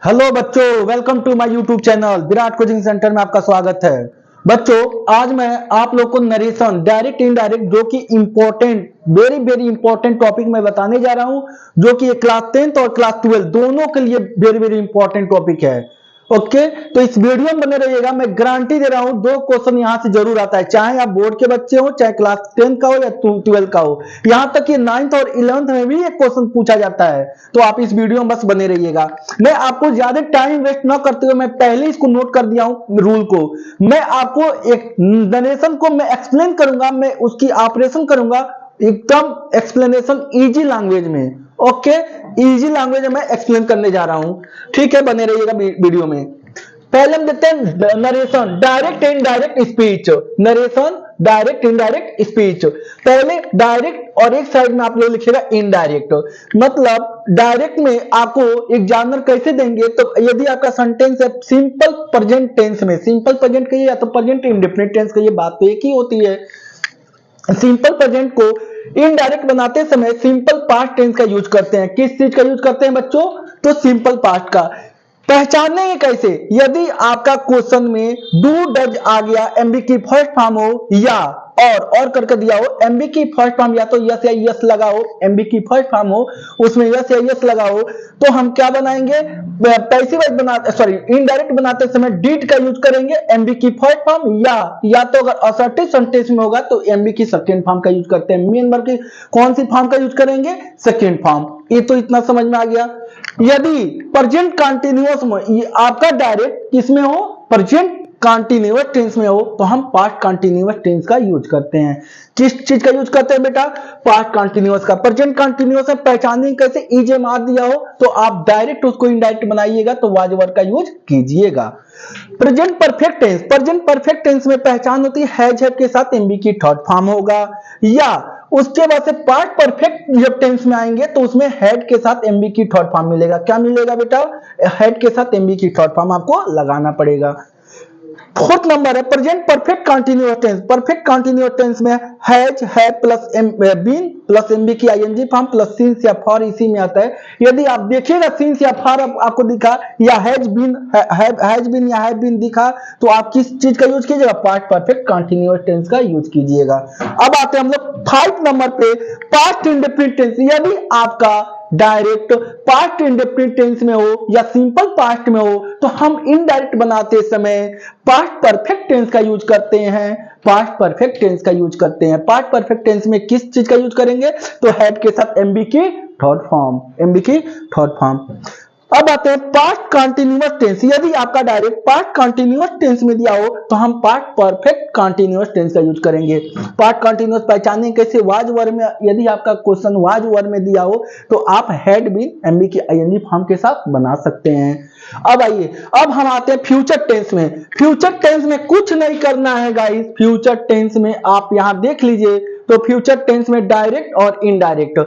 Hello बच्चों, welcome to my YouTube channel Virat coaching centre में आपका स्वागत है। बच्चों, आज मैं आप लोग को नरेशन डायरेक्ट इनडायरेक्ट जो कि important very very important topic मैं बताने जा रहा हूं, जो कि क्लास 10th और क्लास 12 दोनों के लिए वेरी वेरी इंपॉर्टेंट टॉपिक है। ओके, तो इस वीडियो में बने रहिएगा। मैं गारंटी दे रहा हूं 2 क्वेश्चन यहां से जरूर आता है, चाहे आप बोर्ड के बच्चे हो, चाहे क्लास 10 का हो या 12 का हो। यहां तक कि 9th और 11th में भी एक क्वेश्चन पूछा जाता है। तो आप इस वीडियो में बस बने रहिएगा। मैं आपको ज्यादा टाइम वेस्ट ना करते हुए मैं पहले इसको नोट कर दिया हूं रूल को। मैं आपको एक नरेशन को मैं एक्सप्लेन करूंगा, मैं उसकी ऑपरेशन करूंगा एकदम एक्सप्लेनेशन इजी लैंग्वेज में। ओके, इजी लैंग्वेज में मैं एक्सप्लेन करने जा रहा हूं। ठीक है, बने रहिएगा वीडियो में। पहले हम देखते हैं narration direct indirect speech. Narration direct indirect speech. पहले डायरेक्ट और एक साइड में आप लोग लिखिएगा इनडायरेक्ट। मतलब डायरेक्ट में आपको एग्जामिनर कैसे देंगे, तो यदि आपका सेंटेंस है सिंपल प्रेजेंट टेंस में, सिंपल प्रेजेंट कहिए या तो प्रेजेंट इंडेफिनिट टेंस कहिए, बात तो एक ही होती है। सिंपल प्रेजेंट को इनडायरेक्ट बनाते समय सिंपल पास्ट टेंस का यूज करते हैं। किस चीज का यूज करते हैं बच्चों? तो सिंपल पास्ट का। पहचानेंगे कैसे? यदि आपका क्वेश्चन में डू डज आ गया, एमबी की फर्स्ट फॉर्म हो या और करके दिया हो, एमबी की फर्स्ट फॉर्म या तो यस या यस लगाओ, एमबी की फर्स्ट फॉर्म हो उसमें यस या यस लगाओ, तो हम क्या बनाएंगे? पैसिव वॉइस बनाते सॉरी इनडायरेक्ट बनाते समय डिड का यूज करेंगे एमबी की फर्स्ट फॉर्म, या तो अगर असर्टिव सेंटेंस में होगा तो एमबी की सेकंड फॉर्म का यूज करते हैं। मेन वर्ब की कौन सी फॉर्म का यूज करेंगे? Second form. ये तो इतना समझ में आ गया। यदि प्रेजेंट कंटिन्यूअस में ये आपका डायरेक्ट किसमें हो? प्रेजेंट कंटिन्यूअस टेंस में हो तो हम पास्ट कंटिन्यूअस टेंस का यूज करते हैं। किस चीज का यूज करते हैं बेटा? पास्ट कंटिन्यूअस का। प्रेजेंट कंटिन्यूअस है, पहचानेंगे कैसे? इजे मार दिया हो तो आप डायरेक्ट उसको इनडायरेक्ट बनाइएगा तो वाज वर्ड का यूज कीजिएगा। Present perfect tense, present perfect tense में पहचान होती है हैज के साथ एमबी की थर्ड फॉर्म होगा, या उसके बाद से पास्ट परफेक्ट जब टेंस में आएंगे तो उसमें हेड के साथ एमबी की थर्ड फॉर्म मिलेगा। क्या मिलेगा बेटा? हेड के साथ एमबी की थर्ड फॉर्म आपको लगाना पड़ेगा। फोर्थ नंबर है present perfect continuous tense. Perfect continuous tense में has, have plus been plus MV की आईएनजी फॉर्म प्लस सिंस या फॉर इसी में आता है। यदि आप देखिएगा सिंस या फॉर आपको दिखा या हैज बीन या हैव बीन दिखा तो आप किस चीज का यूज कीजिएगा? पास्ट परफेक्ट कंटिन्यूअस टेंस का यूज कीजिएगा। अब आते हैं हम लोग 5 नंबर पे पास्ट इंडेफिनिट टेंस। यदि आपका डायरेक्ट पास्ट इंडेफिनिट टेंस में हो या सिंपल पास्ट में हो तो हम इनडायरेक्ट बनाते समय पास्ट परफेक्ट टेंस का यूज करते हैं। पास्ट परफेक्ट टेंस का यूज करते हैं। पास्ट परफेक्ट टेंस में किस चीज का यूज करेंगे? तो हैड के साथ एमबी की थर्ड फॉर्म, एमबी की थर्ड फॉर्म। अब आते हैं पास्ट कंटिन्यूअस टेंस। यदि आपका डायरेक्ट पास्ट कंटिन्यूअस टेंस में दिया हो तो हम पास्ट परफेक्ट कंटिन्यूअस टेंस का यूज करेंगे। पास्ट कंटिन्यूअस पहचानेंगे कैसे? वाज वर्ब में, यदि आपका क्वेश्चन वाज वर्ब में दिया हो तो आप हैड बीन एमबी की आईएनजी फॉर्म के साथ बना सकते हैं। अब आइए, अब हम आते हैं फ्यूचर टेंस में। फ्यूचर टेंस में कुछ नहीं करना है गाइस। फ्यूचर टेंस में आप यहां देख लीजिए तो फ्यूचर टेंस में डायरेक्ट और इनडायरेक्ट।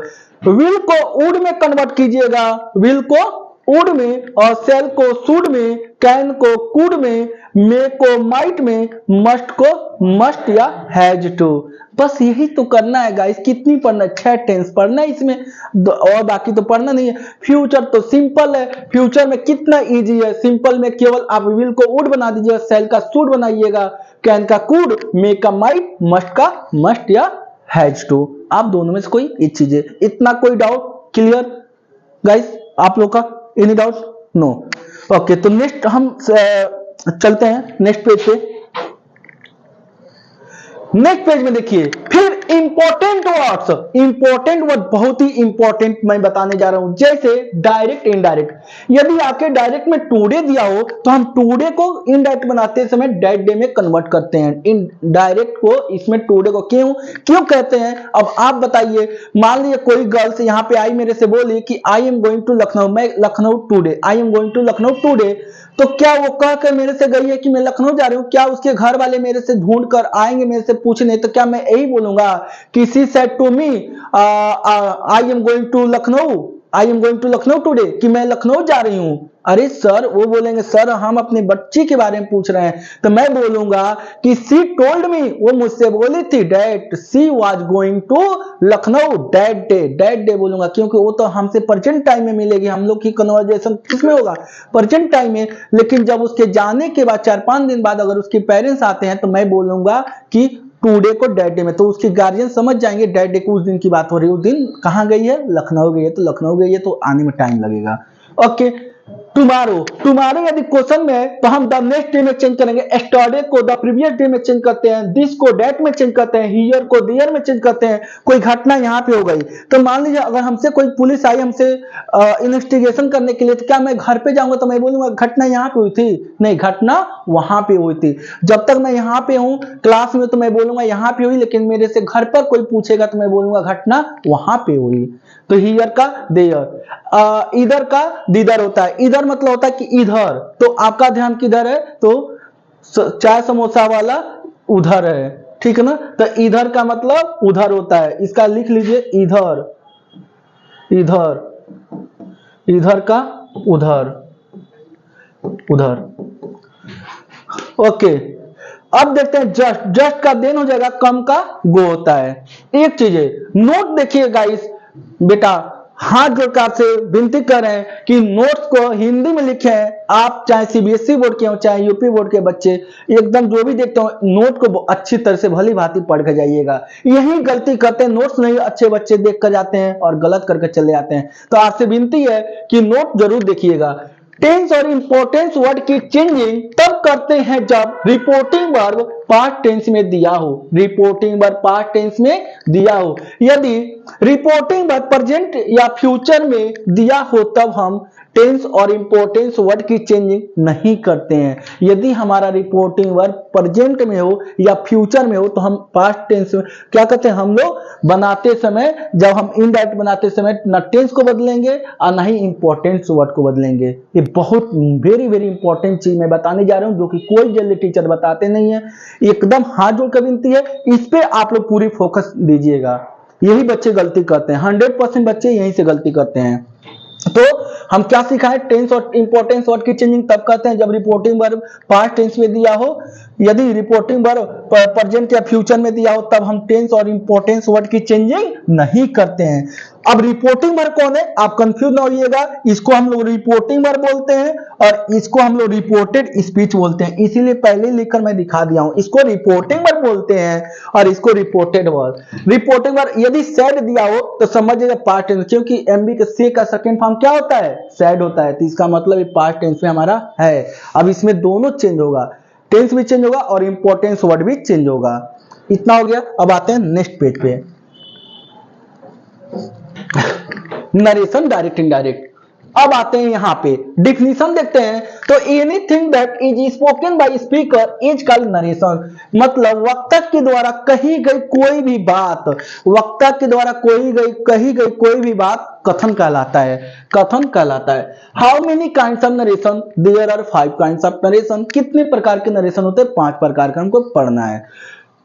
विल को वुड में कन्वर्ट कीजिएगा, विल को वुड में, और सेल को शुड में, कैन को कुड में, मे को माइट में, मस्ट को मस्ट या हैज टू। बस यही तो करना है गाइस। कितनी पढ़ना है? 6 टेंस पढ़ना है इसमें, और बाकी तो पढ़ना नहीं है। फ्यूचर तो सिंपल है, फ्यूचर में कितना इजी है। सिंपल में केवल आप विल को वुड बना दीजिएगा, सेल का शुड बनाइएगा, कैन का कुड, मे का माइट, मस्ट का मस्ट या हैज टू। आप दोनों में से कोई एक चीज है। इतना कोई डाउट क्लियर गाइस आप लोग का? Any doubt? नो। ओके, तो नेक्स्ट हम चलते हैं नेक्स्ट पेज पे। नेक्स्ट पेज में देखिए, फिर इंपॉर्टेंट वर्ड बहुत ही इंपॉर्टेंट मैं बताने जा रहा हूं, जैसे डायरेक्ट इनडायरेक्ट। यदि आपके डायरेक्ट में टुडे दिया हो तो हम टुडे को इनडायरेक्ट बनाते समय डेट डे में कन्वर्ट करते हैं। इनडायरेक्ट को इसमें टुडे को क्यों कहते हैं? अब आप बताइए। मान लीजिए कोई गर्ल्स यहां पे आई, मेरे से बोली कि I am going to Lucknow, मैं Lucknow today, I am going to Lucknow today. तो क्या वो कहकर मेरे से गई है कि मैं लखनऊ जा रही हूं? क्या उसके घर वाले मेरे से ढूंढ कर आएंगे मेरे से पूछने? तो क्या मैं यही बोलूंगा कि she said to me I am going to Lucknow, I am going to Lucknow today, कि मैं लखनऊ जा रही हूं। अरे सर, वो बोलेंगे सर हम अपनी बच्ची के बारे में पूछ रहे हैं, तो मैं बोलूंगा कि सी टोल्ड मी, वो मुझसे बोली थी that she was going to Lucknow that day बोलूंगा, क्योंकि वो तो हमसे प्रेजेंट टाइम में मिलेगी। हम लोग की कन्वर्जेशन किसमें होगा, प्रेजेंट टाइम में। लेकिन जब उसके जाने के बाद 4-5 दिन बाद अगर उसके पेरेंट्स आते हैं तो मैं बोलूंगा कि टुडे को डैट डे में, तो उसके गार्जियन समझ जाएंगे डैट डे को उस दिन की बात हो रही है। उस दिन कहां गई है, लखनऊ गई है, तो लखनऊ गई है तो आने में टाइम लगेगा। ओके, टुमारो यदि क्वेश्चन में है तो हम द नेक्स्ट डे में चेंज करेंगे, एस्टरडे को द प्रीवियस डे में चेंज करते हैं, दिस को डेट में चेंज करते हैं, हियर को देयर में चेंज करते हैं। कोई घटना यहाँ पे हो गई तो मान लीजिए अगर हमसे कोई पुलिस आई हमसे इन्वेस्टिगेशन करने के लिए, तो क्या मैं घर पे जाऊंगा तो मैं बोलूंगा घटना यहाँ पे हुई थी? नहीं, घटना वहां पे हुई थी। जब तक मैं यहाँ पे हूँ क्लास में तो मैं बोलूंगा यहाँ पे हुई, लेकिन मेरे से घर पर कोई पूछेगा तो मैं बोलूंगा घटना वहां पे हुई। तो हियर का देयर, इधर का दिदर होता है। इधर मतलब होता है कि इधर, तो आपका ध्यान किधर है, तो चाय समोसा वाला उधर है, ठीक है ना। तो इधर का मतलब उधर होता है, इसका लिख लीजिए इधर, इधर का उधर, ओके। अब देखते हैं जस्ट का देन हो जाएगा, कम का गो होता है। एक चीज है, नोट देखिए गाइस, बेटा हाथ जोड़कर आपसे विनती कर रहे हैं कि नोट्स को हिंदी में लिखे हैं। आप चाहे सीबीएसई बोर्ड के हो चाहे यूपी बोर्ड के बच्चे, एकदम जो भी देखते हो नोट को अच्छी तरह से भली भांति पढ़ कर जाइएगा। यही गलती करते हैं, नोट्स नहीं अच्छे बच्चे देख कर जाते हैं और गलत करके चले जाते हैं। तो आपसे विनती है कि नोट जरूर देखिएगा। टेंस और इंपॉर्टेंस वर्ड की चेंजिंग तब करते हैं जब रिपोर्टिंग वर्ब पास्ट टेंस में दिया हो, रिपोर्टिंग वर्ब पास्ट टेंस में दिया हो। यदि रिपोर्टिंग वर्ब प्रेजेंट या फ्यूचर में दिया हो तब हम टेंस और इंपॉर्टेंस वर्ड की चेंजिंग नहीं करते हैं। यदि हमारा रिपोर्टिंग वर्ब प्रेजेंट में हो या फ्यूचर में हो तो हम पास्ट टेंस में क्या करते हैं, हम लोग बनाते समय, जब हम इनडायरेक्ट बनाते समय न टेंस को बदलेंगे और न ही इंपॉर्टेंस वर्ड को बदलेंगे। ये बहुत वेरी वेरी इंपॉर्टेंट चीज मैं बताने जा रहा हूं, जो कि कोई जल्दी टीचर बताते नहीं है। एकदम हाथ जोड़कर विनती है, इस पे आप लोग पूरी फोकस दीजिएगा। यही बच्चे गलती करते हैं, 100% बच्चे यहीं से गलती करते हैं। तो हम क्या सीखा है, टेंस और इंपॉर्टेंस वर्ड की चेंजिंग तब करते हैं जब रिपोर्टिंग वर्ब पास्ट टेंस में दिया हो। यदि रिपोर्टिंग वर्ब प्रेजेंट या फ्यूचर में दिया हो तब हम टेंस और इंपॉर्टेंस वर्ड की चेंजिंग नहीं करते हैं। अब रिपोर्टिंग वर्ब कौन है, आप कंफ्यूज ना होइएगा। इसको हम लोग रिपोर्टिंग वर्ब बोलते हैं और इसको हम लोग रिपोर्टेड स्पीच बोलते हैं। इसीलिए पहले लिखकर मैं दिखा दिया हूं, इसको रिपोर्टिंग वर्ब बोलते हैं और इसको रिपोर्टेड वर्ब। रिपोर्टिंग वर्ब यदि सैड दिया हो तो समझिएगा पास्ट टेंस, क्योंकि एमबी के से का सेकंड फॉर्म क्या होता है, सैड होता है, तो इसका मतलब ये पास्ट टेंस में हमारा है। अब इसमें दोनों चेंज होगा, टेंस भी चेंज होगा और इंपॉर्टेंस वर्ड भी चेंज होगा। इतना हो गया। अब आते हैं नेक्स्ट पेज पे, नरेशन डायरेक्ट इनडायरेक्ट। अब आते हैं यहाँ पे डिफिनीशन देखते हैं। तो anything that is spoken by speaker is called narration. मतलब वक्ता के द्वारा कही गई कोई भी बात, वक्ता के द्वारा कही गई कोई भी बात कथन कहलाता है, कथन कहलाता है। How many kinds of narration, there are 5 kinds of narration. कितने प्रकार के नरेशन होते हैं, 5 प्रकार का हमको पढ़ना है।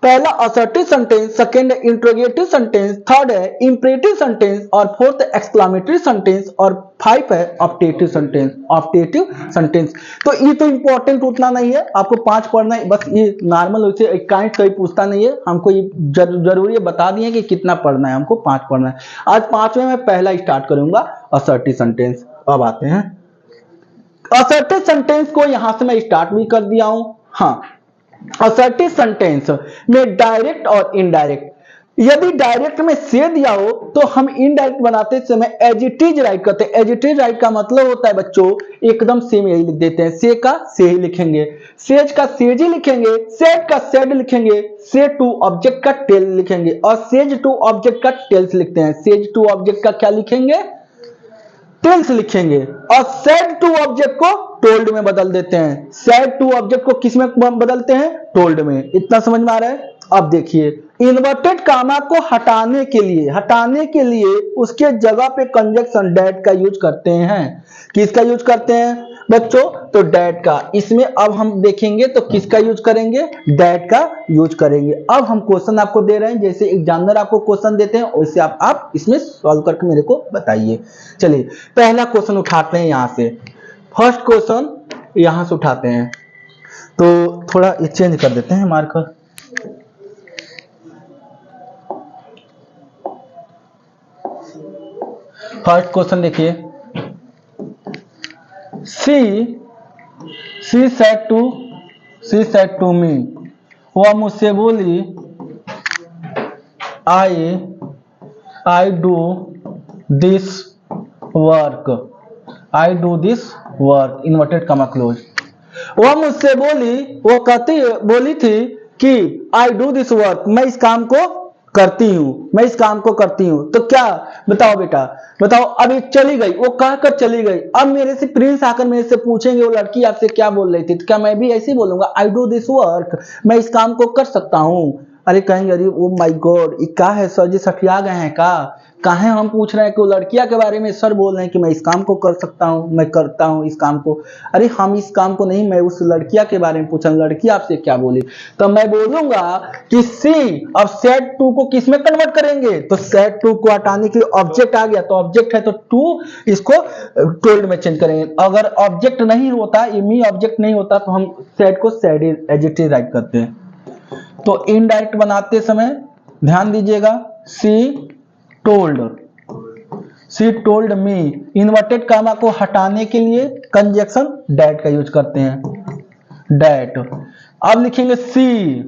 पहला assertive sentence, second interrogative sentence, third है इंपरेटिव सेंटेंस और फोर्थ एक्सक्लामेटरी सेंटेंस और 5 है ऑप्टेटिव सेंटेंस, ऑप्टेटिव सेंटेंस। तो ये तो इंपॉर्टेंट उतना नहीं है, आपको 5 पढ़ना है बस। ये नॉर्मल वैसे काइंड कोई पूछता नहीं है, हमको ये जरूरी है बता दिए कि कितना पढ़ना है, हमको 5 पढ़ना है। आज 5 में मैं पहला स्टार्ट करूंगा असर्टिव सेंटेंस। अब आते हैं असर्टिव सेंटेंस को, यहां से मैं स्टार्ट भी कर दिया हूं। हाँ, असर्टिव सेंटेंस में डायरेक्ट और इनडायरेक्ट। यदि डायरेक्ट में से दिया हो तो हम इनडायरेक्ट बनाते समय एज इट इज राइट करते हैं। एज इट इज राइट का मतलब होता है बच्चों एकदम सेम यही लिख देते हैं। से का से ही लिखेंगे, सेज का सेज ही लिखेंगे, सेड का सेड लिखेंगे, से टू ऑब्जेक्ट का टेल लिखेंगे और सेज टू ऑब्जेक्ट का टेल्स लिखते हैं। सेज टू ऑब्जेक्ट का क्या लिखेंगे, टेल्स लिखेंगे। और सेड टू ऑब्जेक्ट को टोल्ड में बदल देते हैं। सेड टू ऑब्जेक्ट को किस में बदलते हैं, टोल्ड में। इतना समझ में आ रहा है। अब देखिए इन्वर्टेड कामा को हटाने के लिए उसके जगह पे कंजक्शन डेट का यूज करते हैं। किसका यूज करते हैं, बच्चों तो डैट का, इसमें अब हम देखेंगे तो किसका यूज करेंगे, डैट का यूज करेंगे। अब हम क्वेश्चन आपको दे रहे हैं, जैसे एग्जामिनर आपको क्वेश्चन देते हैं वैसे आप इसमें सॉल्व करके मेरे को बताइए। चलिए पहला क्वेश्चन उठाते हैं यहां से, फर्स्ट क्वेश्चन यहां से उठाते हैं। तो थोड़ा ये चेंज कर देते हैं मार्कर। फर्स्ट क्वेश्चन देखिए, शी सेड टू मी, वह मुझसे बोली I do this work, inverted comma close. वह मुझसे बोली, वो बोली थी कि आई डू दिस वर्क, मैं इस काम को करती हूं। तो क्या बताओ बेटा, बताओ। अब ये चली गई, वो कहकर चली गई। अब मेरे से प्रिंस आकर मेरे से पूछेंगे वो लड़की आपसे क्या बोल रही थी, तो क्या मैं भी ऐसे ही बोलूंगा आई डू दिस वर्क, मैं इस काम को कर सकता हूं। अरे कहेंगे अरे ओ माय गॉड ये क्या है सर जी, सठिया गए हैं काहे हम पूछ रहे हैं कि वो लड़कियां के बारे में सर बोल रहे हैं कि मैं इस काम को कर सकता हूं, मैं करता हूं इस काम को। अरे हम इस काम को नहीं, मैं उस लड़कियां के बारे में पूछा, लड़की आपसे क्या बोली। तो मैं बोलूंगा कि सी। अब सेड टू को किस में कन्वर्ट करेंगे, तो सेड टू को हटाने के लिए ऑब्जेक्ट आ गया, तो ऑब्जेक्ट है तो टू, इसको टोल्ड में चेंज करेंगे। अगर ऑब्जेक्ट नहीं होता, मी ऑब्जेक्ट नहीं होता, तो हम सेड को सेड एडजेक्टिव राइट करते हैं। तो इनडायरेक्ट बनाते समय ध्यान दीजिएगा, सी टोल्ड मी, इन्वर्टेड कामा को हटाने के लिए कंजक्शन डैट का यूज करते हैं, डैट। अब लिखेंगे सी।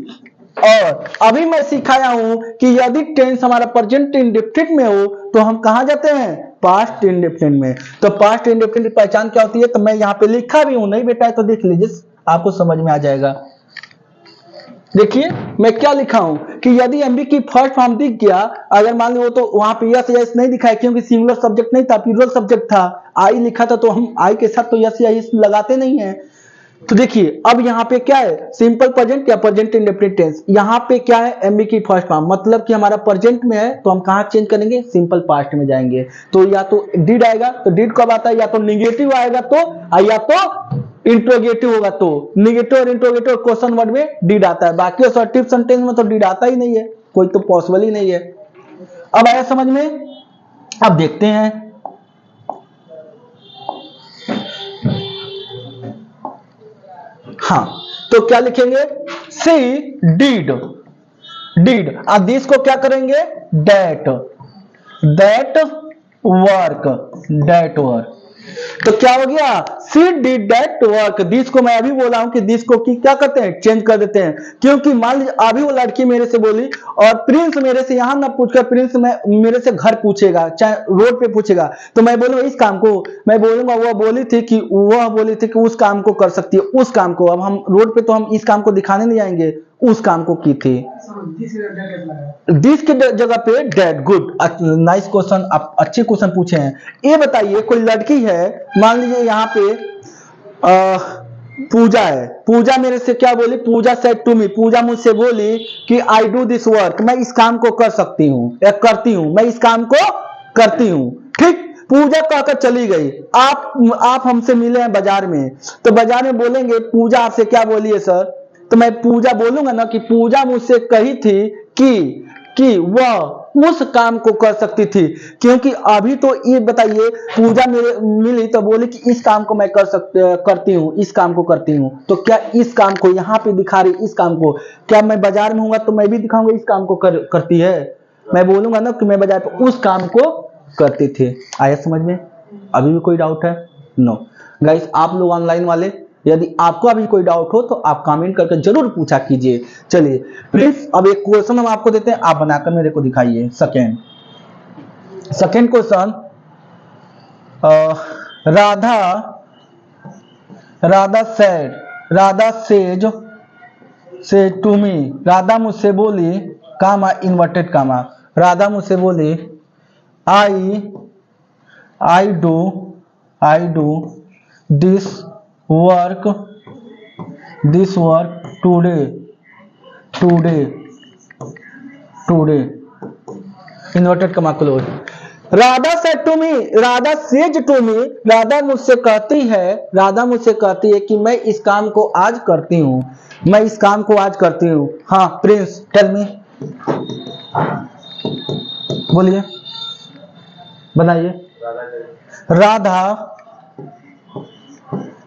और अभी मैं सिखाया हूं कि यदि टेंस हमारा प्रेजेंट इंडेफिनिट में हो तो हम कहां जाते हैं, पास्ट इंडेफिनिट में। तो पास्ट इंडेफिनिट की पहचान क्या होती है, तो मैं यहां पे लिखा भी हूं, नहीं बेटा है तो देख लीजिए, आपको समझ में आ जाएगा। देखिए मैं क्या लिखा हूं कि यदि एमबी की फर्स्ट फॉर्म दिख गया, अगर मान लो तो वहां पे यस यस नहीं दिखाया क्योंकि सिंगुलर सब्जेक्ट नहीं था, प्लूरल सब्जेक्ट था, आई लिखा था, तो हम आई के साथ तो यस या यस लगाते नहीं है। तो देखिए अब यहाँ पे क्या है, सिंपल प्रेजेंट या प्रेजेंट इंडेफिनिट टेंस। यहाँ पे क्या है, एमबी की फर्स्ट फॉर्म, मतलब कि हमारा प्रेजेंट में है तो हम कहाँ चेंज करेंगे, सिंपल पास्ट में जाएंगे। तो या तो डिड आएगा, तो डिड कब आता है, या तो निगेटिव आएगा तो, या तो इंट्रोगेटिव होगा तो। निगेटिव और इंट्रोगेटिव क्वेश्चन वर्ड में डिड आता है, बाकी असर्टिव सेंटेंस में तो डिड आता ही नहीं है, कोई तो पॉसिबल ही नहीं है। अब आया समझ में। अब देखते हैं, हाँ तो क्या लिखेंगे, सी डिड दिस को क्या करेंगे, दैट वर्क। तो क्या हो गया, सी डिड दैट वर्क। दिस को मैं अभी बोला हूं कि दिस को क्या करते हैं, चेंज कर देते हैं, क्योंकि मान लीजिए अभी वो लड़की मेरे से बोली और प्रिंस मेरे से यहां ना पूछकर प्रिंस मेरे से घर पूछेगा, चाहे रोड पे पूछेगा, तो मैं बोलूंगा इस काम को, मैं बोलूंगा वह बोली थी कि उस काम को कर सकती है, उस काम को। अब हम रोड पे तो हम इस काम को दिखाने नहीं जाएंगे, उस काम को की थी। दिस की जगह पे डेड। गुड, नाइस क्वेश्चन, आप अच्छे क्वेश्चन पूछे हैं। ये बताइए कोई लड़की है, मान लीजिए यहाँ पे पूजा है, पूजा मेरे से क्या बोली, पूजा सेड टू मी, पूजा मुझसे बोली कि आई डू दिस वर्क, मैं इस काम को कर सकती हूँ या करती हूँ, मैं इस काम को करती हूँ। ठीक, पूजा कहकर चली गई। आप हमसे मिले हैं बाजार में, तो बाजार में बोलेंगे पूजा आपसे क्या बोली है सर, तो मैं पूजा बोलूंगा ना कि पूजा मुझसे कही थी कि वह उस काम को कर सकती थी, क्योंकि अभी तो ये बताइए पूजा मेरे मिली तो बोली कि इस काम को मैं करती हूँ, इस काम को करती हूँ। तो क्या इस काम को यहाँ पे दिखा रही, इस काम को, क्या मैं बाजार में हूँ तो मैं भी दिखाऊंगा इस काम को करती है, मैं बोलूंगा ना कि मैं बाजार पे उस काम को करती थी। आया समझ में। अभी भी कोई डाउट है? नो गाइस, आप लोग ऑनलाइन वाले यदि आपको अभी कोई डाउट हो तो आप कमेंट करके जरूर पूछा कीजिए। चलिए प्लीज अब एक क्वेश्चन हम आपको देते हैं, आप बनाकर मेरे को दिखाइए। Second question, Radha said to me, Radha मुझसे बोली, कामा इन्वर्टेड कामा, राधा मुझसे बोली I do this work today inverted comma close. Radha said to me, Radha says to me, Radha मुझसे कहती है कि मैं इस काम को आज करती हूँ, मैं इस काम को आज करती हूँ। हाँ प्रिंस टेल मी, बोलिए बताइए।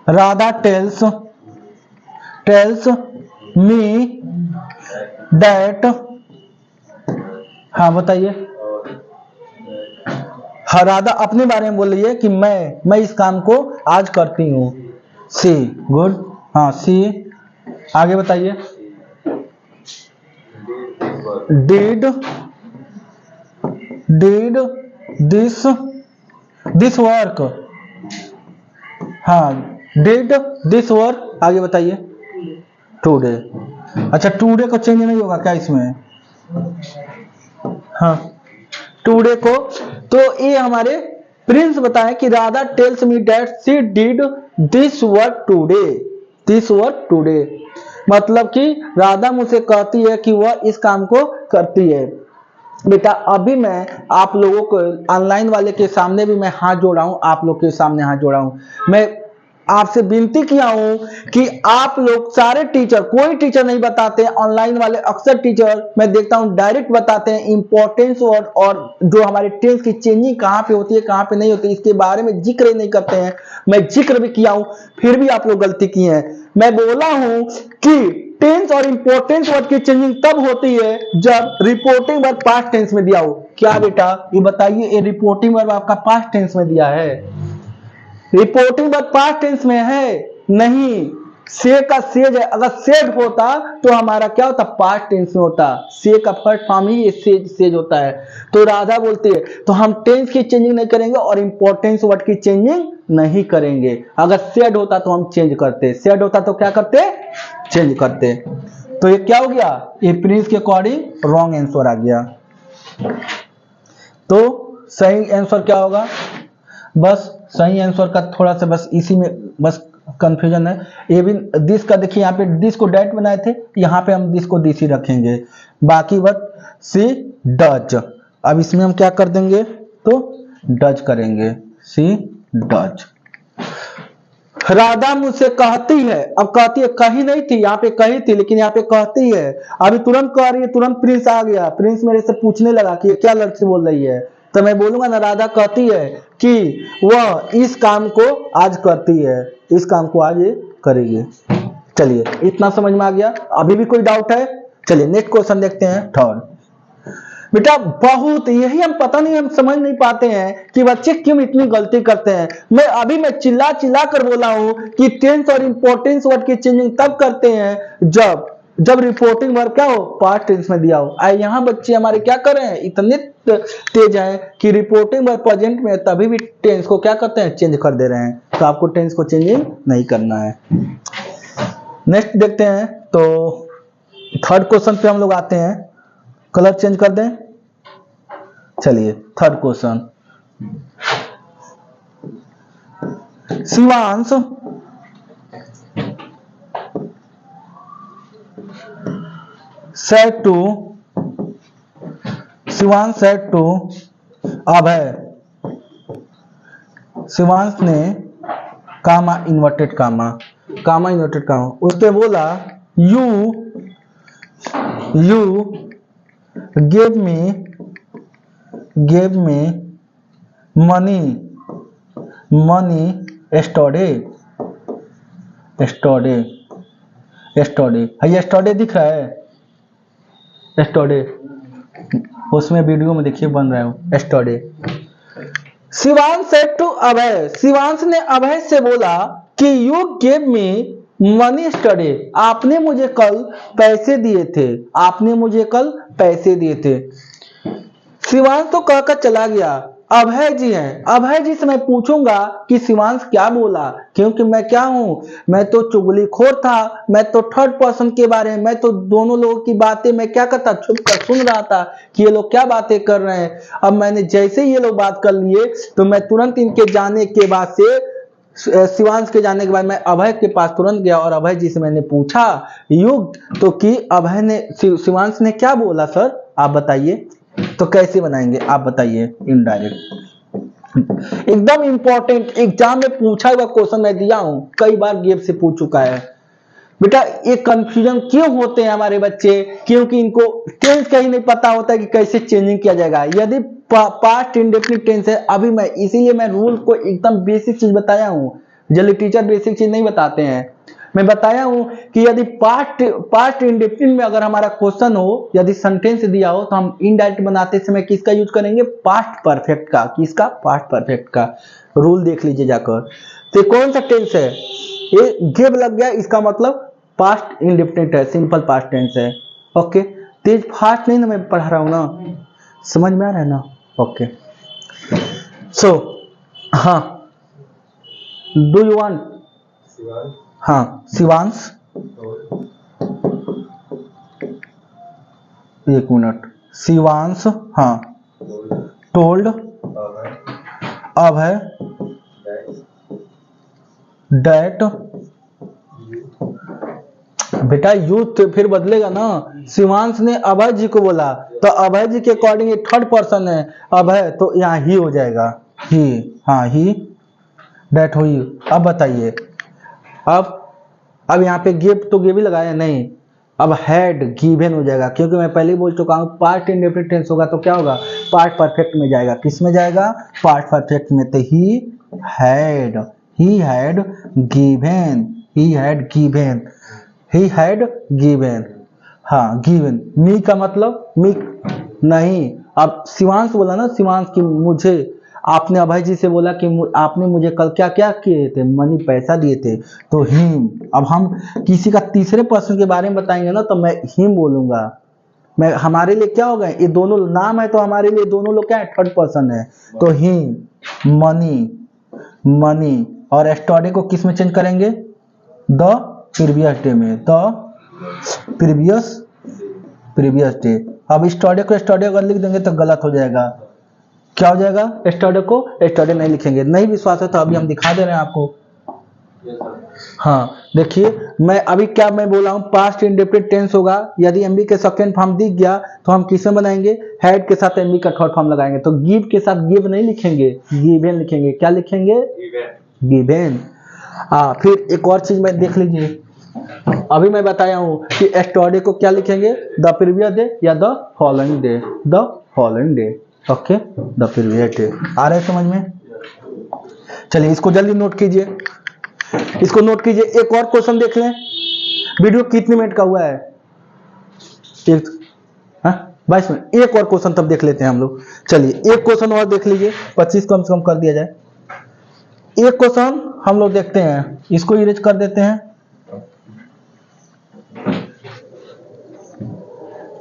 राधा टेल्स मी दैट, हाँ बताइए। हाँ राधा अपने बारे में बोल रही है कि मैं इस काम को आज करती हूँ। सी गुड, हाँ सी, आगे बताइए। डिड दिस वर्क, हाँ डिड दिस वर्क, आगे बताइए। टुडे, अच्छा टुडे को चेंज नहीं होगा क्या इसमें? हाँ टुडे को, तो ये हमारे प्रिंस बताए कि Radha tells me that she did this work today, मतलब कि राधा मुझसे कहती है कि वह इस काम को करती है। बेटा अभी मैं आप लोगों को ऑनलाइन वाले के सामने भी मैं हाथ जोड़ा हूं, आप लोग के सामने हाथ जोड़ा हूं। मैं आपसे विनती किया हूं कि आप लोग सारे टीचर, कोई टीचर नहीं बताते, ऑनलाइन वाले अक्सर टीचर मैं देखता हूं डायरेक्ट बताते हैं इंपॉर्टेंस वर्ड, और जो हमारे टेंस की चेंजिंग कहां पे होती है कहां पे नहीं होती इसके बारे में जिक्र नहीं करते हैं। मैं जिक्र भी किया हूं फिर भी आप लोग गलती किए हैं। मैं बोला हूं कि टेंस और इंपॉर्टेंस वर्ड की चेंजिंग तब होती है जब रिपोर्टिंग वर्ब पास्ट टेंस में दिया हो। क्या बेटा ये बताइए, ये रिपोर्टिंग वर्ब आपका पास्ट टेंस में दिया है? रिपोर्टिंग वर्ब पास्ट टेंस में है नहीं, से का सेज है, अगर सेड होता तो हमारा क्या होता, पास्ट टेंस में होता। से का फर्स्ट फॉर्म ही सेज होता है। तो राधा बोलती है तो हम टेंस की चेंजिंग नहीं करेंगे और इंपॉर्टेंस वर्ड की चेंजिंग नहीं करेंगे। अगर सेड होता तो हम चेंज करते, सेड होता तो क्या करते, चेंज करते। तो ये क्या हो गया, ये प्रिंस के अकॉर्डिंग रॉन्ग आंसर आ गया। तो सही आंसर क्या होगा, बस सही आंसर का थोड़ा सा बस इसी में बस कंफ्यूजन है। ये भी दिस का देखिए, यहाँ पे दिस को डैट बनाए थे, यहाँ पे हम दिस को दिस ही रखेंगे, बाकी बात सी डज। अब इसमें हम क्या कर देंगे, तो डज करेंगे, सी डज। राधा मुझसे कहती है, अब कहती है, कही नहीं थी, यहाँ पे कही थी लेकिन यहाँ पे कहती है। अभी तुरंत कह रही है, तुरंत प्रिंस आ गया, प्रिंस मेरे से पूछने लगा कि क्या लड़की बोल रही है, तो मैं बोलूंगा ना राधा कहती है कि वह इस काम को आज करती है, इस काम को आज ये करेगी। चलिए इतना समझ में आ गया। अभी भी कोई डाउट है? चलिए नेक्स्ट क्वेश्चन देखते हैं, थर्ड। बेटा बहुत यही हम पता नहीं, हम समझ नहीं पाते हैं कि बच्चे क्यों इतनी गलती करते हैं। मैं चिल्ला चिल्ला कर बोला हूं कि टेंस और इंपॉर्टेंस वर्ड की चेंजिंग तब करते हैं जब रिपोर्टिंग वर्ब क्या हो, पास्ट टेंस में दिया हो। आई यहाँ बच्चे हमारे क्या कर रहे हैं, इतने तेज हैं कि रिपोर्टिंग वर्ब प्रेजेंट में तभी भी टेंस को क्या करते हैं, चेंज कर दे रहे हैं। तो आपको टेंस को चेंजिंग नहीं करना है। नेक्स्ट देखते हैं, तो थर्ड क्वेश्चन पे हम लोग आते हैं। कलर चेंज कर दें, चलिए third question. Shivansh said to अभय, शिवांश ने कामा इन्वर्टेड कामा उसके बोला you gave me money yesterday दिख रहा है, yesterday उसमें वीडियो में देखिए बन रहा है yesterday। शिवांश said to अभय, शिवांश ने अभय से बोला कि you gave me money yesterday, आपने मुझे कल पैसे दिए थे। शिवांश तो कहकर चला गया। अभय जी हैं, अभय जी से मैं पूछूंगा कि शिवांश क्या बोला, क्योंकि मैं क्या हूं, मैं तो चुगलीखोर था, मैं तो थर्ड पर्सन के बारे में, मैं तो दोनों लोगों की बातें मैं क्या करता, छुप कर सुन रहा था कि ये लोग क्या बातें कर रहे हैं। अब मैंने जैसे ही ये लोग बात कर लिए तो मैं तुरंत इनके जाने के बाद से, शिवांश के जाने के बाद मैं अभय के पास तुरंत गया और अभय जी से मैंने पूछा युग, तो कि अभय ने, शिवांश ने क्या बोला सर, आप बताइए। तो कैसे बनाएंगे आप बताइए? इनडायरेक्ट एकदम इंपॉर्टेंट एग्जाम में पूछा हुआ क्वेश्चन मैं दिया हूं, कई बार गेप से पूछ चुका है बेटा। ये कंफ्यूजन क्यों होते हैं हमारे बच्चे? क्योंकि इनको टेंस का ही नहीं पता होता है कि कैसे चेंजिंग किया जाएगा। यदि पास्ट इंडेफिनिट टेंस है, अभी मैं इसीलिए मैं रूल को एकदम बेसिक चीज बताया हूं। जल्दी टीचर बेसिक चीज नहीं बताते हैं। मैं बताया हूं कि यदि पास्ट इंडेफिनिट में अगर हमारा क्वेश्चन हो, यदि सेंटेंस दिया हो, तो हम इनडायरेक्ट बनाते समय किसका यूज करेंगे? पास्ट परफेक्ट का। किसका? पास्ट परफेक्ट का। रूल देख लीजिए जाकर। तो कौन सा टेंस है? ये गेब लग गया, इसका मतलब पास्ट इंडेफिनिट है, सिंपल पास्ट टेंस है। ओके, तेज फास्ट नहीं ना मैं पढ़ा रहा हूं ना, समझ में आ रहा है ना? ओके, सो हाँ, डू यू वांट? हाँ, शिवांश, एक मिनट। शिवांश, हाँ, टोल्ड, अभय, डैट, बेटा यू तो फिर बदलेगा ना। शिवांश ने अभय जी को बोला, तो अभय जी के अकॉर्डिंग ये थर्ड पर्सन है अभय, तो यहाँ ही हो जाएगा, ही। हाँ, ही, डैट हुई। अब बताइए, अब यहाँ पे गिव तो गिव ही लगाया नहीं, अब हैड गिवन हो जाएगा, क्योंकि मैं पहले ही बोल चुका हूँ पास्ट इंडेफिनिट टेंस होगा तो क्या होगा? पास्ट परफेक्ट में जाएगा। किस में जाएगा? पास्ट परफेक्ट में। तो he had given, he had given, he had given. हाँ, गिवन। मी का मतलब मी नहीं, अब शिवांश बोला ना, शिवांश की मुझे, आपने अभय जी से बोला कि आपने मुझे कल क्या क्या किए थे? मनी, पैसा दिए थे, तो हिम। अब हम किसी का तीसरे पर्सन के बारे में बताएंगे ना, तो मैं हिम बोलूंगा। मैं, हमारे लिए क्या होगा? ये दोनों नाम है, तो हमारे लिए दोनों लोग क्या है? थर्ड पर्सन है। तो हिम, मनी। और एस्टोडे को किस में चेंज करेंगे? द प्रीवियस डे में, द प्रीवियस डे। अब स्टोडे को स्टोडे अगर लिख देंगे तो गलत हो जाएगा। क्या हो जाएगा? स्टोडे को स्टोडे नहीं लिखेंगे। नहीं विश्वास है तो अभी हम दिखा दे रहे हैं आपको। हाँ, देखिए मैं अभी क्या मैं बोला हूँ, पास्ट इंडेफिनिट टेंस होगा। यदि एमबी के सेकंड फॉर्म दिख गया तो हम किस में बनाएंगे? हैड के साथ एमबी का थर्ड फॉर्म लगाएंगे। तो गिव के साथ गिव नहीं लिखेंगे, गिवन लिखेंगे। क्या लिखेंगे? गिवन। फिर एक और चीज में देख लीजिए, अभी मैं बताया हूं कि एस्टोडे को क्या लिखेंगे? द प्रीवियस डे या the following day, the following day. Okay, the previous day. आ रहा है समझ में? चलिए इसको जल्दी नोट कीजिए, इसको नोट कीजिए। एक और क्वेश्चन देख लें। वीडियो कितने मिनट का हुआ है? 22 मिनट। एक और क्वेश्चन तब देख लेते हैं हम लोग। चलिए एक क्वेश्चन और देख लीजिए, 25 कम से कम कर दिया जाए। एक क्वेश्चन हम लोग देखते हैं, इसको इरेज कर देते हैं।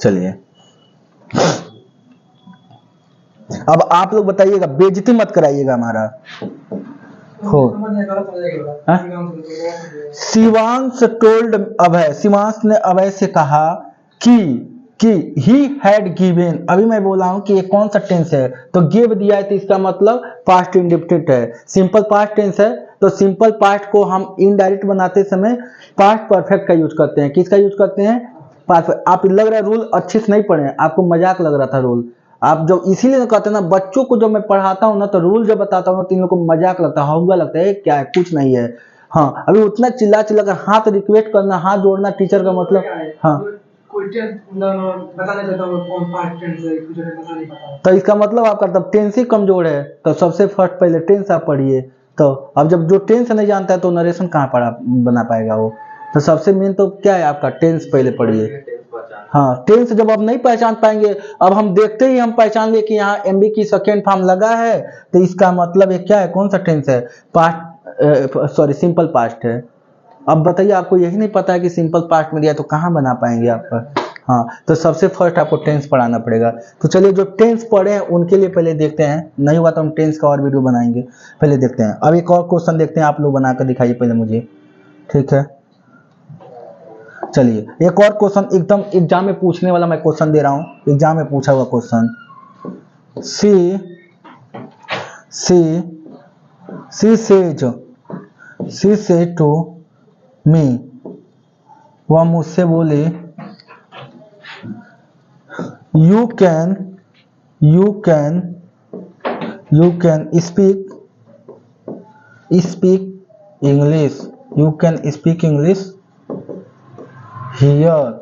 चलिए अब आप लोग बताइएगा, बेइज्जती मत कराइएगा हमारा। हो शिवांश टोल्ड अभय, शिवांश ने अभय से कहा कि ही हैड गिवन। अभी मैं बोला हूं कि ये कौन सा टेंस है? तो गिव दिया है, तो इसका मतलब पास्ट इंडेफिनिट है, सिंपल पास्ट टेंस है। तो सिंपल पास्ट को हम इनडायरेक्ट बनाते समय पास्ट परफेक्ट का यूज करते हैं। किसका यूज करते हैं? पास्ट। आप लग रहा है रूल अच्छे से नहीं पढ़े, आपको मजाक लग रहा था रूल। आप जब इसीलिए कहते हैं ना, बच्चों को जब मैं पढ़ाता हूँ ना, तो रूल जब बताता हूँ तो इन लोगों को मजाक लगता है, हौगा लगता है, क्या है, कुछ नहीं है। हाँ, अभी उतना चिल्ला कर हाथ रिक्वेस्ट करना, हाथ जोड़ना टीचर का मतलब, हाँ, बताना चाहता हूँ कौन पास्ट टेंस है, कुछ पता नहीं पता। तो इसका मतलब आपका तब टेंस ही कमजोर है। तो सबसे फर्स्ट पहले टेंस आप पढ़िए। तो अब जब जो टेंस नहीं जानता है तो नरेशन कहाँ पढ़ा बना पाएगा वो? तो सबसे मेन तो क्या है आपका? टेंस पहले पढ़िए। हाँ, टेंस जब आप नहीं पहचान पाएंगे, अब हम देखते ही हम पहचान लिए कि यहाँ एमबी की सेकेंड फॉर्म लगा है, तो इसका मतलब ये क्या है? कौन सा टेंस है? पास्ट, सॉरी सिंपल पास्ट है। अब बताइए, आपको यही नहीं पता है कि सिंपल पास्ट में दिया, तो कहाँ बना पाएंगे आप? हाँ, तो सबसे फर्स्ट आपको टेंस पढ़ाना पड़ेगा। तो चलिए जो टेंस पढ़े हैं उनके लिए पहले देखते हैं, नहीं हुआ तो हम टेंस का और वीडियो बनाएंगे। पहले देखते हैं। अब एक और क्वेश्चन देखते हैं, आप लोग बनाकर दिखाइए पहले मुझे, ठीक है? चलिए एक और क्वेश्चन एकदम एग्जाम में पूछने वाला मैं क्वेश्चन दे रहा हूं, एग्जाम में पूछा हुआ question. She says to me, वह मुझसे बोले, you can you can speak English, you can speak English here,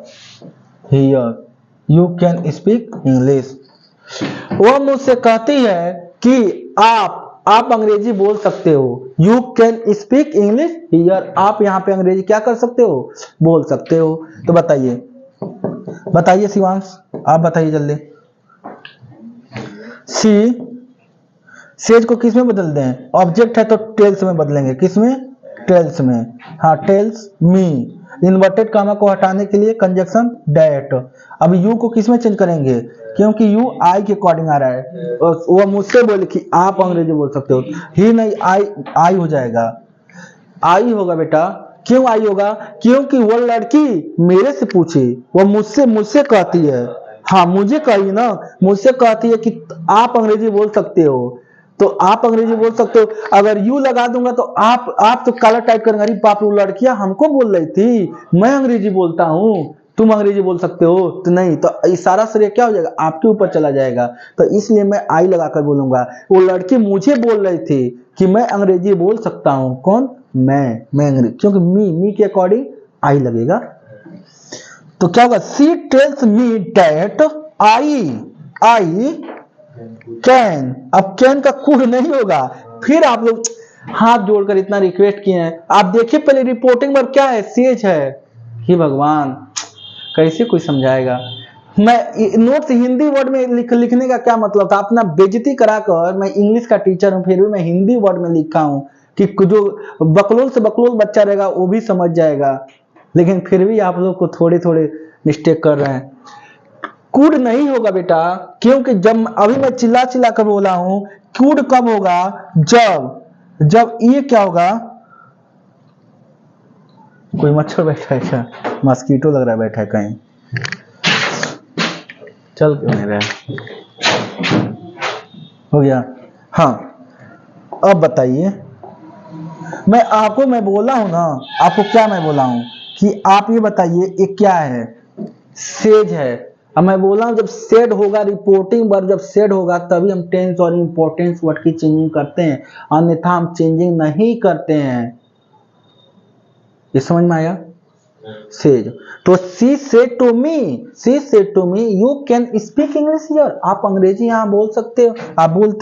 you can speak English. वो मुझसे कहती है कि आप अंग्रेजी बोल सकते हो। You can speak English here, आप यहाँ पे अंग्रेजी क्या कर सकते हो, बोल सकते हो। तो बताइए शिवांश, आप बताइए जल्दी। सेज को किस में बदल दें, ऑब्जेक्ट है तो टेल्स में बदलेंगे, किस में, टेल्स में। हाँ, टेल्स मी। इन्वर्टेड कामा को हटाने के लिए कंजक्शन डैट। अब यू को किस में चेंज करेंगे, क्योंकि यू आई के अकॉर्डिंग आ रहा है। वो मुझसे बोले कि आप अंग्रेजी बोल सकते हो, ही नहीं, आई हो जाएगा, आई होगा बेटा। क्यों आई होगा, क्योंकि वो लड़की मेरे से पूछी, वो मुझसे कहती है। हाँ, मुझे कही ना, मुझसे कहती है कि आप अंग्रेजी बोल सकते हो, तो आप अंग्रेजी बोल सकते हो। अगर यू लगा दूंगा तो आप तो काला टाइप करेंगे, अरे बाप रे, लड़कियां हमको बोल रही थी, मैं अंग्रेजी बोलता हूँ, तुम अंग्रेजी बोल सकते हो, तो नहीं, तो सारा श्रेय क्या हो जाएगा, आपके ऊपर चला जाएगा। तो इसलिए मैं आई लगाकर बोलूंगा। वो लड़की मुझे बोल रही थी कि मैं अंग्रेजी बोल सकता हूँ। कौन, मैं अंग्रेजी, क्योंकि मी के अकॉर्डिंग आई लगेगा। तो क्या होगा, she tells me that I can. अब कैन का कुड नहीं होगा। फिर आप लोग हाथ जोड़कर इतना रिक्वेस्ट किए हैं, आप देखिए पहले रिपोर्टिंग पर क्या है, सेज है। कि भगवान, कैसे कोई समझाएगा। मैं नोट्स हिंदी वर्ड में लिखने का क्या मतलब था, अपना बेइज्जती कराकर। मैं इंग्लिश का टीचर हूं, फिर भी मैं हिंदी वर्ड में लिखा हूं कि जो बकलोल से बकलोल बच्चा रहेगा वो भी समझ जाएगा। लेकिन फिर भी आप लोग को थोड़े थोड़े मिस्टेक कर रहे हैं। कूड नहीं होगा बेटा, क्योंकि जब अभी मैं चिल्ला चिल्ला कर बोला हूं, कूड कब होगा, जब ये क्या होगा, कोई मच्छर बैठा है क्या, मस्कीटो लग रहा है बैठा है कहीं, चल क्यों नहीं रहा, हो गया। हाँ, अब बताइए, मैं बोला हूं ना, आपको क्या मैं बोला हूं कि आप ये बताइए ये क्या है, सेज है। अब मैं बोला हूं जब सेड होगा, रिपोर्टिंग वर्ब जब सेड होगा तभी हम टेंस और इंपॉर्टेंस वर्ड की चेंजिंग करते हैं, अन्यथा हम चेंजिंग नहीं करते हैं। ये समझ में आया, सेज। तो she said to me you can speak English here, आप अंग्रेजी यहां बोल सकते हो, आप बोल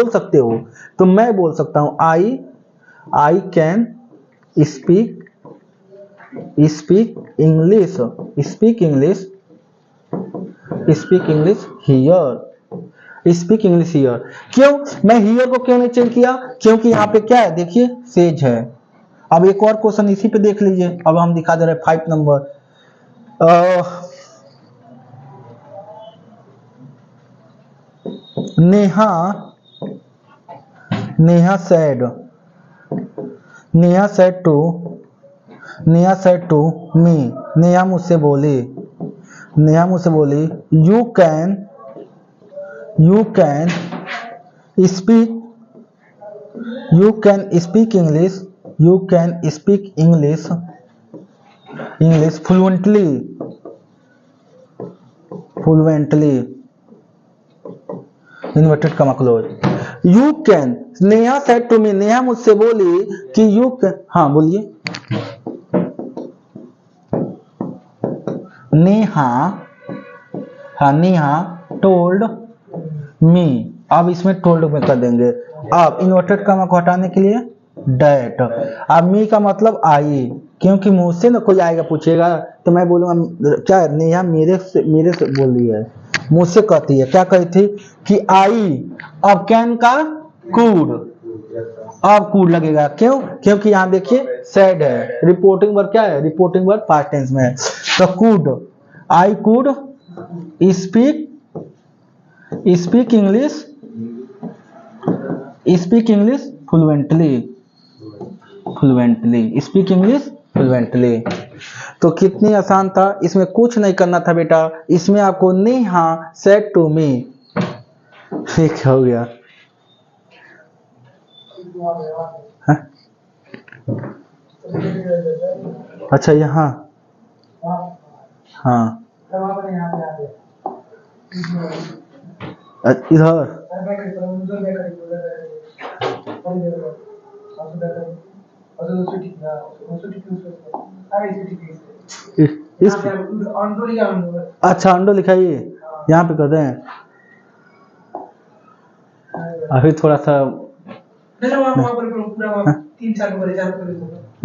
सकते हो। तो मैं बोल सकता हूं I can speak English here. क्यों मैं हियर को क्यों नहीं चेंज किया, क्योंकि यहाँ पे क्या है, देखिए सेज है। अब एक और क्वेश्चन इसी पे देख लीजिए, अब हम दिखा दे रहे हैं 5 number. Neha said to me, Neha मुझसे बोली you can speak English fluently. Inverted comma close. You can, Neha said to me, Neha मुझसे बोली कि यू कैन, हाँ बोलिए। नेहा टोल्ड मी, अब इसमें टोल्ड में कर देंगे। अब इन्वर्टेड कॉमा को हटाने के लिए डैट। अब मी का मतलब आई, क्योंकि मुझसे ना कोई आएगा पूछेगा तो मैं बोलूंगा क्या, नेहा मेरे से बोल रही है, मुझसे कहती है, क्या कहती थी कि आई। अब कैन का कूड, अब कूड लगेगा, क्यों, क्योंकि यहाँ देखिए सेड है, रिपोर्टिंग वर्ब क्या है, रिपोर्टिंग वर्ब पास्ट टेंस में है। तो कूड, आई कूड स्पीक इंग्लिश फ्लुएंटली। तो कितनी आसान था, इसमें कुछ नहीं करना था बेटा, इसमें आपको नेहा सेड टू मी, ठीक हो गया। हा? अच्छा यहाँ, हाँ इधर इस अच्छा अंडो लिखाइए, यहाँ पे कर रहे हैं अभी थोड़ा सा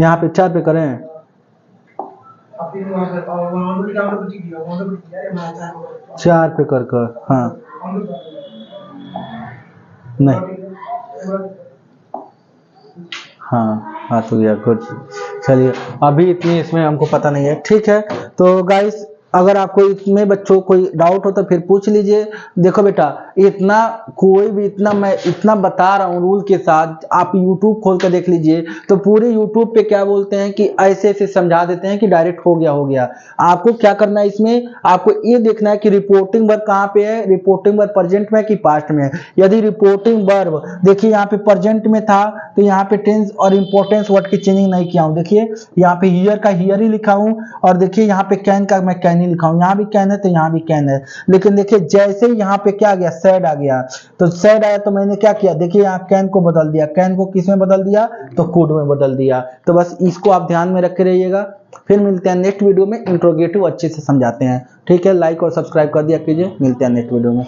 यहाँ पे 4 पे करें। चार पे कर कर हाँ नहीं हाँ तो गया गुड। चलिए अभी इतनी इसमें हमको पता नहीं है, ठीक है। तो गाइस अगर आपको इसमें बच्चों कोई डाउट हो तो फिर पूछ लीजिए। देखो बेटा इतना कोई भी इतना मैं इतना बता रहा हूँ रूल के साथ, आप YouTube खोल कर देख लीजिए तो पूरे YouTube पे क्या बोलते हैं कि ऐसे ऐसे समझा देते हैं कि डायरेक्ट हो गया हो गया। आपको क्या करना है इसमें, आपको ये देखना है कि रिपोर्टिंग वर्ब कहाँ पे है, रिपोर्टिंग वर्ब प्रेजेंट में कि पास्ट में है। यदि रिपोर्टिंग वर्ब देखिए यहाँ पे प्रेजेंट में था तो यहाँ पे टेंस और इंपॉर्टेंस वर्ड की चेंजिंग नहीं किया हूँ। देखिए यहाँ पे हियर का हियर ही लिखा हूँ और देखिए यहाँ पे कैन का मैं कैन ही लिखा हूँ। यहाँ भी कैन है तो यहाँ भी कैन है, लेकिन देखिए जैसे ही यहाँ पे क्या आ गया सैड आ गया, तो सैड आया तो मैंने क्या किया, देखिए यहाँ कैन को बदल दिया, कैन को किस में बदल दिया तो कुड में बदल दिया। तो बस इसको आप ध्यान में रखे रहिएगा। फिर मिलते हैं नेक्स्ट वीडियो में, इंट्रोगेटिव अच्छे से समझाते हैं। ठीक है, लाइक और सब्सक्राइब कर दिया कीजिए। मिलते हैं नेक्स्ट वीडियो में।